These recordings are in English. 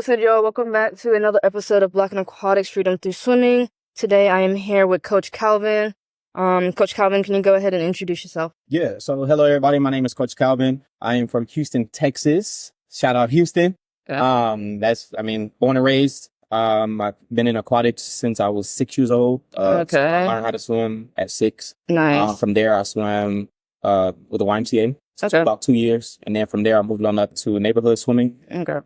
said, y'all, welcome back to another episode of Black and Aquatics Freedom Through Swimming. Today I am here with Coach Kalvin. Coach Kalvin, can you go ahead and introduce yourself? Yeah, so hello everybody. My name is Coach Kalvin. I am from Houston, Texas. Shout out Houston. Yeah. Born and raised. I've been in aquatics since I was 6 years old. Okay. So I learned how to swim at 6. Nice. From there, I swam with the YMCA for about 2 years. And then from there, I moved on up to neighborhood swimming. Okay.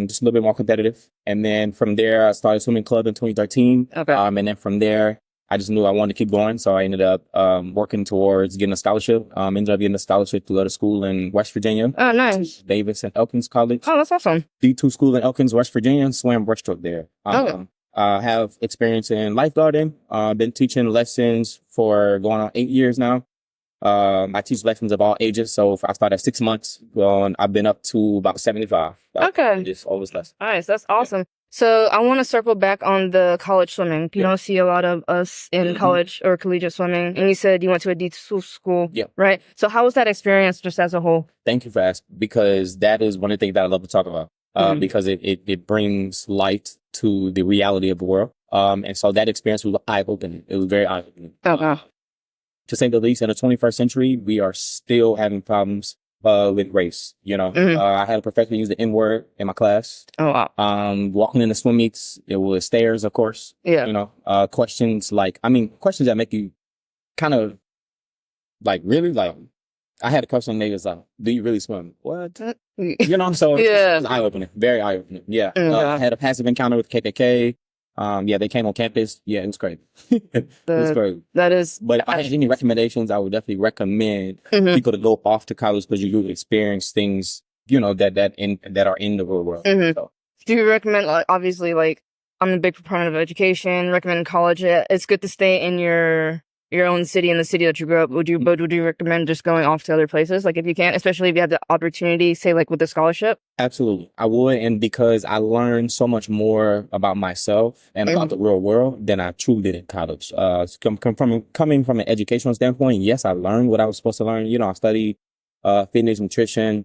Just a little bit more competitive. And then from there, I started swimming club in 2013. Okay. And then from there, I just knew I wanted to keep going. So I ended up working towards getting a scholarship. Ended up getting a scholarship to go to school in West Virginia. Oh, nice. Davis and Elkins College. Oh, that's awesome. D2 school in Elkins, West Virginia. Swam breaststroke there. I have experience in lifeguarding. Been teaching lessons for going on 8 years now. I teach lessons of all ages. So I started at 6 months. I've been up to about 75. Okay. Just always less. Nice. That's awesome. Yeah. So I want to circle back on the college swimming. You don't see a lot of us in college or collegiate swimming. And you said you went to a D2 school, right? So how was that experience just as a whole? Thank you for asking, because that is one of the things that I love to talk about. Because it brings light to the reality of the world. And so that experience was eye-opening. It was very eye-opening. Okay. To say the least, in the 21st century, we are still having problems with race. I had a professor use the N-word in my class. Oh, wow. Walking in the swim meets, it was stairs, of course. Yeah. Questions questions that make you kind of really I had a question, they was like, do you really swim? What? So it's eye-opening, very eye-opening. Yeah. I had a passive encounter with KKK. They came on campus. Yeah, it was great. It was great. That is. But if I had any recommendations, I would definitely recommend people to go off to college, because you do experience things, that are in the real world. So. Do you recommend, obviously, I'm a big proponent of education, recommend college. It's good to stay in your own city, in the city that you grew up. Would you recommend just going off to other places? If you can, especially if you have the opportunity, say with the scholarship? Absolutely. I would. And because I learned so much more about myself and about the real world than I truly did in college. Coming from an educational standpoint, yes, I learned what I was supposed to learn. I studied fitness, nutrition,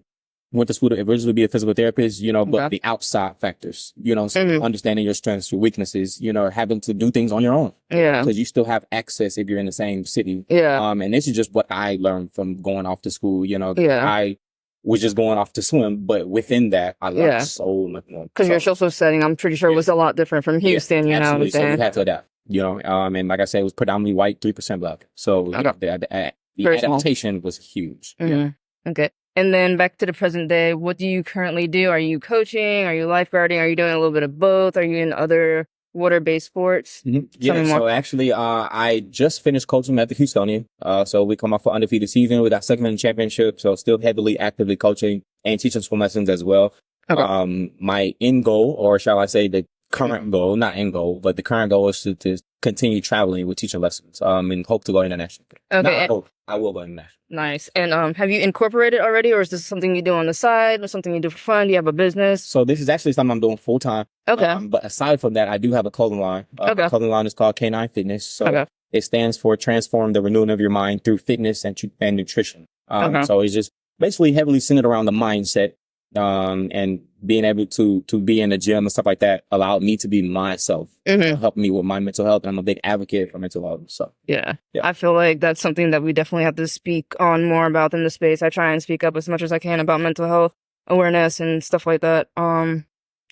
went to school to originally be a physical therapist, but the outside factors, so understanding your strengths, your weaknesses, having to do things on your own. Yeah. Because you still have access if you're in the same city. Yeah. And this is just what I learned from going off to school. I was just going off to swim, but within that, I learned so much more. Because your social setting, I'm pretty sure, was a lot different from Houston, absolutely. So we had to adapt, and like I said, it was predominantly white, 3% black. So the adaptation was huge. Yeah. Okay. And then back to the present day, what do you currently do? Are you coaching? Are you lifeguarding? Are you doing a little bit of both? Are you in other water-based sports? Yeah, so actually, I just finished coaching at the Houstonian. So we come off an undefeated season with our second in the championship. So still heavily, actively coaching and teaching swim lessons as well. Okay. My end goal, or shall I say the current goal, not end goal, but the current goal is to continue traveling with teaching lessons, and hope to go international. Okay. I will go international. Nice. And have you incorporated already, or is this something you do on the side, or something you do for fun? Do you have a business? So this is actually something I'm doing full time. Okay. But aside from that, I do have a clothing line. The clothing line is called K-N9Ne. So it stands for Transform the Renewing of Your Mind Through Fitness and Nutrition. So it's just basically heavily centered around the mindset. And being able to be in the gym and stuff like that allowed me to be myself, help me with my mental health. And I'm a big advocate for mental health. So yeah, I feel like that's something that we definitely have to speak on more about in the space. I try and speak up as much as I can about mental health awareness and stuff like that.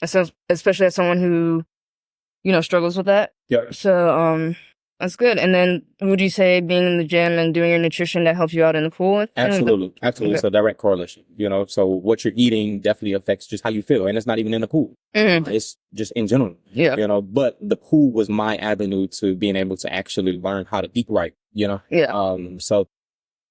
Especially as someone who, struggles with that. Yeah. So, that's good. And then would you say being in the gym and doing your nutrition, that helps you out in the pool? Absolutely. Absolutely. It's a direct correlation, so what you're eating definitely affects just how you feel. And it's not even in the pool. It's just in general, but the pool was my avenue to being able to actually learn how to eat right, so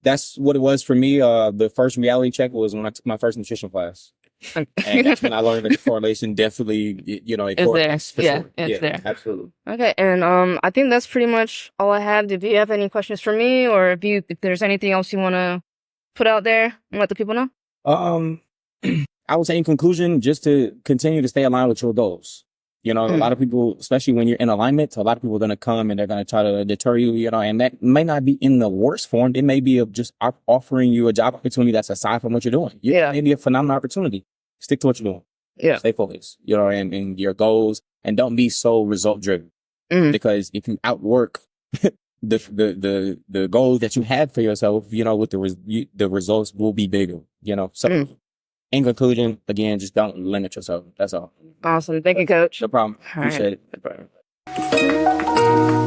that's what it was for me. The first reality check was when I took my first nutrition class. And that's when I learned that the correlation definitely, is there. It's there. Absolutely. Okay, and I think that's pretty much all I have. Do you have any questions for me, or if there's anything else you want to put out there and let the people know? I would say in conclusion, just to continue to stay aligned with your goals. A lot of people, especially when you're in alignment, a lot of people are going to come and they're going to try to deter you, and that may not be in the worst form. It may be of just offering you a job opportunity that's aside from what you're doing. It may be a phenomenal opportunity. Stick to what you're doing. Yeah. Stay focused, you know, and your goals, and don't be so result driven. Mhm. Because if you outwork the goals that you had for yourself, you know, with the results will be bigger, you know. So Mhm. in conclusion, again, just don't limit yourself. That's all. Awesome. Thank you, Coach. No problem. All right. Appreciate it. No problem.